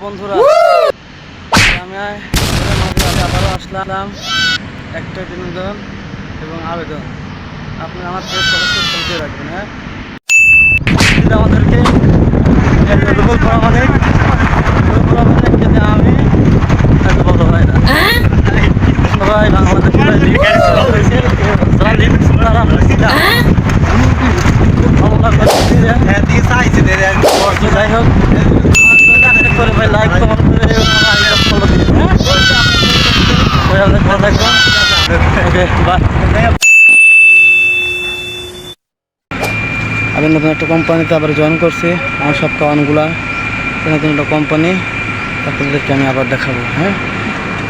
বন্ধুরা আমি আবারও আসলাম একটা বিনোদন এবং আবেদন। আপনি আমার চলতে রাখবেন। হ্যাঁ, আমাদেরকে যাতে আমি এত বড় হয় না সবাই বাংলাদেশ যাই হোক করে ভাই লাইক কমেন্ট করে ফলো দিন। Okay bye. আমি নতুন একটা কোম্পানিতে আবার জয়েন করছি। আমার সব কারণগুলা নতুন একটা কোম্পানি, আপনাদেরকে আমি আবার দেখাবো। হ্যাঁ,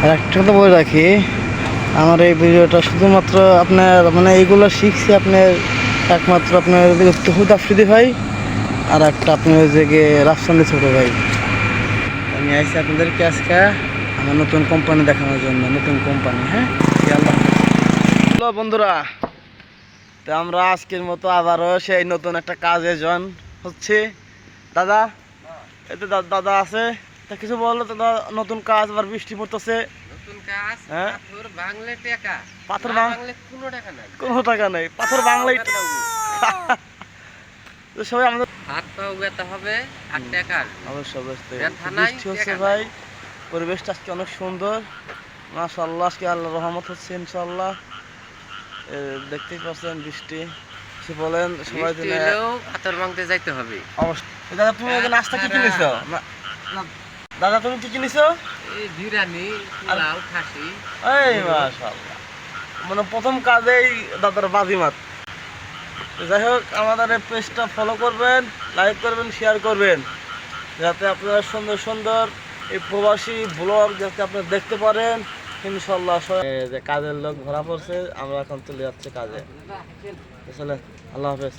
আর একটা কথা বলে রাখি, আমার এই ভিডিওটা শুধুমাত্র আপনার মানে এইগুলো শিখছি আপনার একমাত্র আপনার তহুদ আফ্রিদি ভাই আর একটা আপনার যে রাফসান্দি ছোটো ভাই। আমি আইসি আপনাদেরকে আজকে আমার নতুন কোম্পানি দেখানোর জন্য, নতুন কোম্পানি। হ্যাঁ, হ্যালো বন্ধুরা, তো আমরা আজকের মতো আবারও সেই নতুন একটা কাজে জয়েন হচ্ছে। দাদা এতে দাদা আছে তা কিছু বললো দাদা, নতুন কাজ আবার বৃষ্টি পড়তেছে। হ্যাঁ, পাথর বাংলা কোনো টাকা নেই, পাথর বাংলায় সবাই আমাদের হাত পা উগাতে হবে 8 টাকা। অবশ্যই বৃষ্টি হচ্ছে ভাই, পরিবেশটা আজকে অনেক সুন্দর মাশাআল্লাহ। আজকে আল্লাহর রহমত হচ্ছে ইনশাআল্লাহ। দেখতেই পাচ্ছেন বৃষ্টি। সে বলেন সবাই পাথর ভাঙতে যাইতে হবে অবশ্যই। দাদা তুমি নাস্তা কি কিনেছো? দাদা তুমি কি কিনেছো? এই বিরিয়ানি, পোলাও, খাসি। এই মাশাআল্লাহ, মানে প্রথম কাজেই দাদার বাজিমাত। যাই হোক, আমাদের এই পেজটা ফলো করবেন, লাইক করবেন, শেয়ার করবেন, যাতে আপনারা সুন্দর সুন্দর এই প্রবাসী ব্লগ যাতে আপনারা দেখতে পারেন ইনশাল্লাহ। যে কাজের লোক ধরা পড়ছে, আমরা এখন চলে যাচ্ছি কাজে। আসলে আল্লাহ হাফেজ।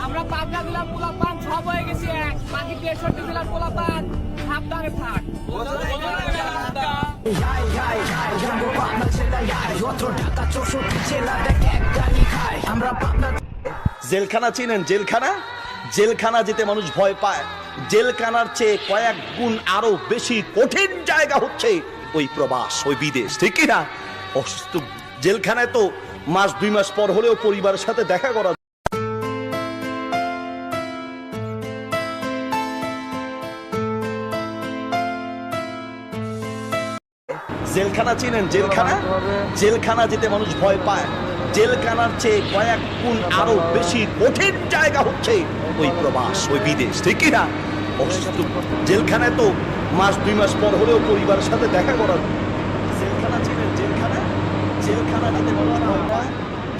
আমরা পাবনা জেলার পোলাপান সব হয়ে গেছি এক, বাকি 63 জেলার পোলাপান সাবধানে থাক। জেলখানা চিনেন? জেলখানা, জেলখানা যেতে মানুষ ভয় পায়। জেলখানার চেয়ে কয়েক গুণ আরো বেশি কঠিন জায়গা হচ্ছে ওই প্রবাস, ওই বিদেশ, ঠিক কিনা? অসুস্থ জেলখানায় তো মাস 2 মাস পর হলেও পরিবারের সাথে দেখা করা। জেলখানা চিনেন? জেলখানা, জেলখানা যেতে মানুষ ভয় পায়। জেলখানার চেয়ে কয়েক গুণ আরো বেশি কঠিন জায়গা হচ্ছে ওই প্রবাস, ওই বিদেশ, ঠিক কিনা? অসুস্থ জেলখানায় তো মাস 2 মাস পর হলেও পরিবারের সাথে দেখা করা। জেলখানা চিনেন? জেলখানা, জেলখানা যেতে মানুষ ভয় পায়।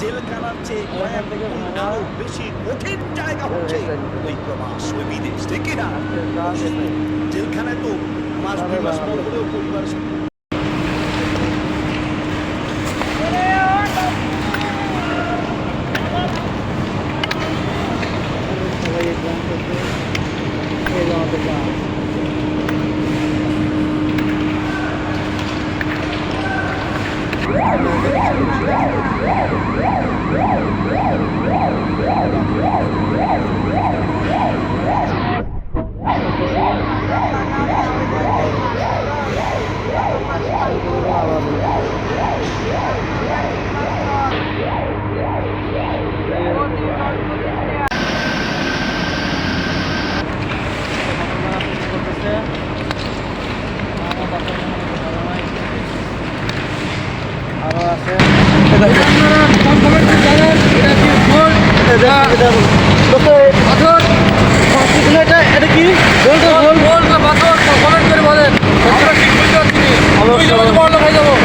জেলখানার চেয়ে কয়েক গুণ আরো বেশি কঠিন জায়গা হচ্ছে ওই প্রবাস, ওই বিদেশ, ঠিক কিনা? জেলখানায় তো মাস 2 মাস পর হলেও পরিবারের সাথে।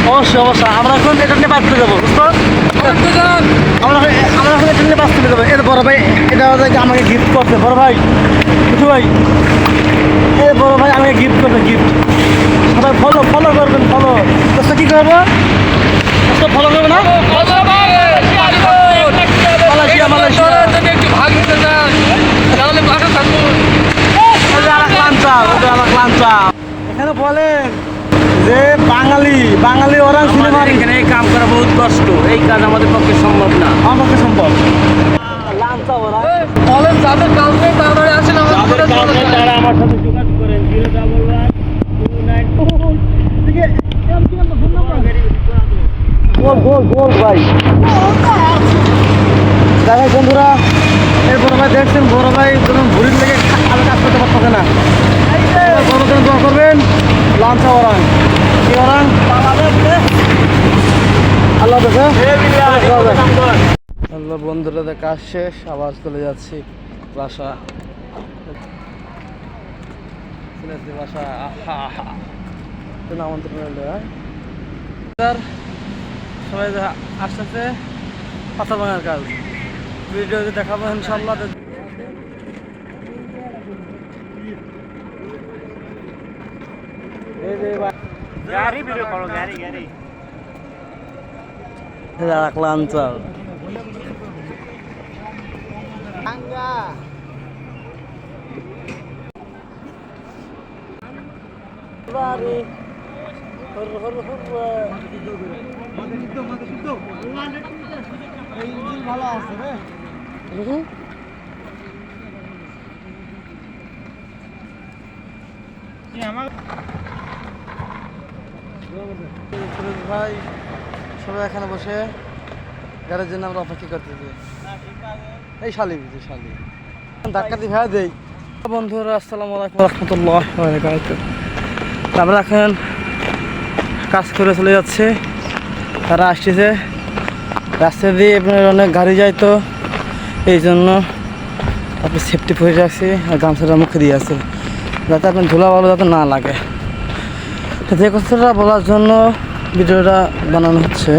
অবশ্যই আমরা এখন এটা নিয়ে বাদ করে যাবো, বুঝতো? আমরা এখন এটা নিয়ে বাদ করে যাবো। এটা বড় ভাই, এটা আমাকে গিফট করছে বড় ভাই, বুঝু ভাই, এ বড় ভাই আমাকে গিফট করবে, গিফট। সবাই ফলো ফলো করবেন, ফলো দোস্ত কি করবো, দোস্ত ফলো করবে না? এখানে বলেন যে বাঙালি বাঙালি ওরাং ছুঁড়ে মারি এখানে এই কাম করা বহুত কষ্ট, এই কাজ আমাদের পক্ষে সম্ভব না। আমাকে সম্ভব বলেন যাদের কাজ নেই তাড়াতাড়ি আসেন আমাদের তারা আমার সাথে যোগাযোগ করেন 011 গোল ভাই দেখেন বন্ধুরা, এই বড় ভাই দেখছেন, বড় ভাই যখন ভুড়ির লেগে আলো কাজ করতে পারতেছে না। বড় জন্য দোয়া করবেন। লাঞ্চা ওরাং কি ওরাং আল্লাহ আল্লাহ বন্ধুরা, কাজ শেষ, আবার চলে যাচ্ছি বাসা। বাসা আমন্ত্রণ রইল। সবাই আসতেছে পাথর ভাঙার কাজ, ভিডিওতে দেখাবো ইনশাল্লাহ। রাখলাম চাল ভালো আছে রে। ভাই সবাই এখানে বসে গাড়ির জন্য আমরা অপেক্ষা করতেছি। এই শালি বুঝি শালি ধাক্কা দিয়ে ভাই দেই। বন্ধুরা আসসালামু আলাইকুম রহমতুল্লাহ। আমরা এখন কাজ করে চলে যাচ্ছে, তারা আসতেছে রাস্তা দিয়ে, আপনার অনেক গাড়ি যায়, তো এই জন্য আপনি সেফটি পরে রাখছি আর গামছাটা মুখে দিয়ে আছে যাতে আপনার ধুলা ভালো যাতে না লাগে। যে কথাটা বলার জন্য ভিডিওটা বানানো হচ্ছে।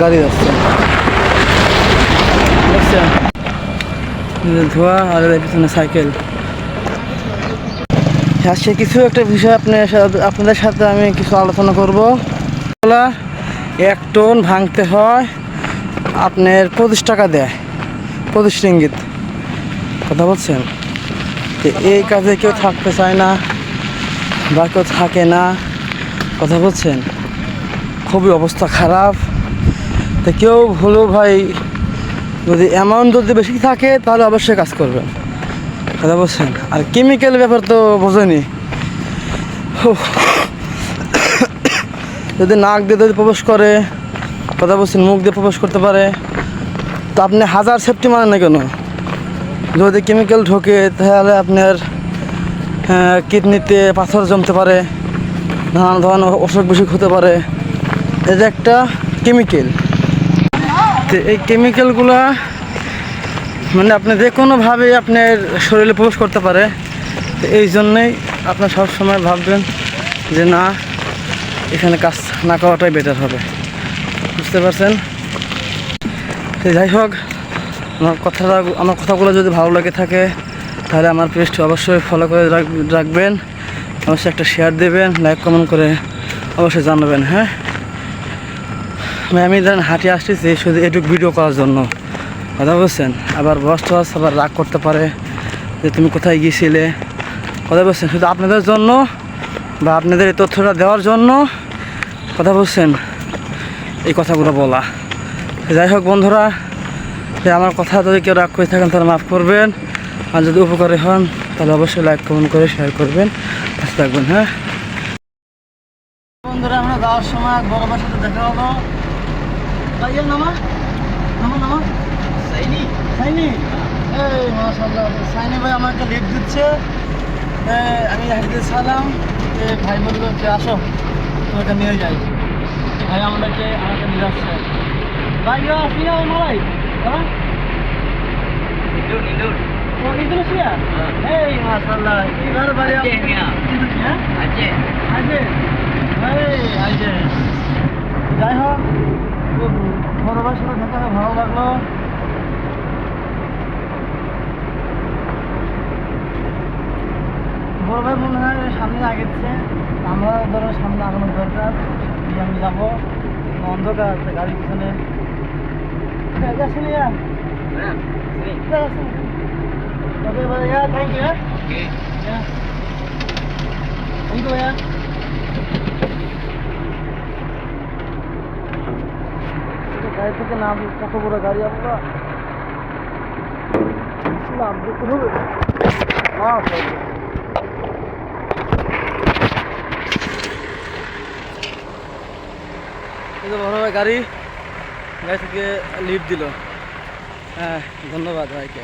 গাড়ি যাচ্ছে দেখছেন, ধোয়া আর পিছনে সাইকেল। আজকে কিছু একটা বিষয় আপনাদের সাথে আমি কিছু আলোচনা করব। এক টন ভাঙতে হয় আপনার 25 টাকা দেয়, 25 রিঙ্গিত। কথা বলছেন, এই কাজে কেউ থাকতে চায় না বা কেউ থাকে না। কথা বলছেন, খুবই অবস্থা খারাপ। তো কেউ হলো ভাই, যদি অ্যামাউন্ট যদি বেশি থাকে তাহলে অবশ্যই কাজ করবেন। কথা বলছেন, আর কেমিক্যাল ব্যাপার তো বোঝেনি। যদি নাক দিয়ে যদি প্রবেশ করে, কথা বলছেন, মুখ দিয়ে প্রবেশ করতে পারে, তো আপনি হাজার সেফটি মানে না কেন, যদি কেমিক্যাল ঢোকে তাহলে আপনার কিডনিতে পাথর জমতে পারে, নানান ধরনের অসুখ বিসুখ হতে পারে। এই যে একটা কেমিক্যাল, তো এই কেমিক্যালগুলো মানে আপনি যে কোনোভাবে আপনার শরীরে প্রবেশ করতে পারে। তো এই জন্যেই আপনার সবসময় ভাববেন যে না, এখানে কাজ না করাটাই বেটার হবে। বুঝতে পারছেন? তো যাই হোক, আমার কথাগুলো যদি ভালো লাগে থাকে তাহলে আমার পেজটি অবশ্যই ফলো করে রাখবেন, অবশ্যই একটা শেয়ার দেবেন, লাইক কমেন্ট করে অবশ্যই জানাবেন। হ্যাঁ, আমি ধরেন হাঁটিয়ে আসতেছি শুধু এটুকু ভিডিও করার জন্য। কথা বলছেন, আবার বস টস আবার রাগ করতে পারে যে তুমি কোথায় গিয়েছিলে। কথা বলছেন, শুধু আপনাদের জন্য বা আপনাদের এই তথ্যটা দেওয়ার জন্য, কথা বলছেন, এই কথাগুলো বলা। যাই হোক বন্ধুরা, আমার কথা যদি কেউ রাগ করে থাকেন তাহলে মাফ করবেন, আর যদি উপকারী হন তাহলে অবশ্যই লাইক কমেন্ট করে শেয়ার করবেন, পাশে থাকবেন। হ্যাঁ বন্ধুরা, আমরা যাওয়ার সময় বড় ভাইয়ের সাথে দেখা হলো। ভাইয়ের নামা নামা নামা সাইনি সাইনি, এই মাশাআল্লাহ, সাইনি ভাই আমাকে লিফট দিচ্ছে। আমি হাঁটতে চালাম, ভাই বললো যে আসো তোমাকে নিয়ে যাই। ভাই আমাকে নিয়ে যাচ্ছে। ভাই আসি না মালাই, হ্যাঁ Indonesia? Hey, masalah. Ibar bari Aceh. Aceh. Aceh. Hey, Aceh. যাই হোক, বড় ভাইয়ের সাথে দেখা হয়ে ভালো লাগলো। বড় ভাই মনে হয় সামনে আগেছে, আমরা ধরো সামনে আগানোর দরকার। আমি যাবো, অন্ধকার আছে গাড়ির পিছনে। শুনিয়া Okay, but yeah, thank you. Okay. Yeah. Thank you, yeah. গাড়ি থেকে নাম কত বড় গাড়ি আমরা নাম দিতে হবে এই তো বড় ভাই গাড়ি থেকে লিফট দিল। হ্যাঁ ধন্যবাদ ভাইকে।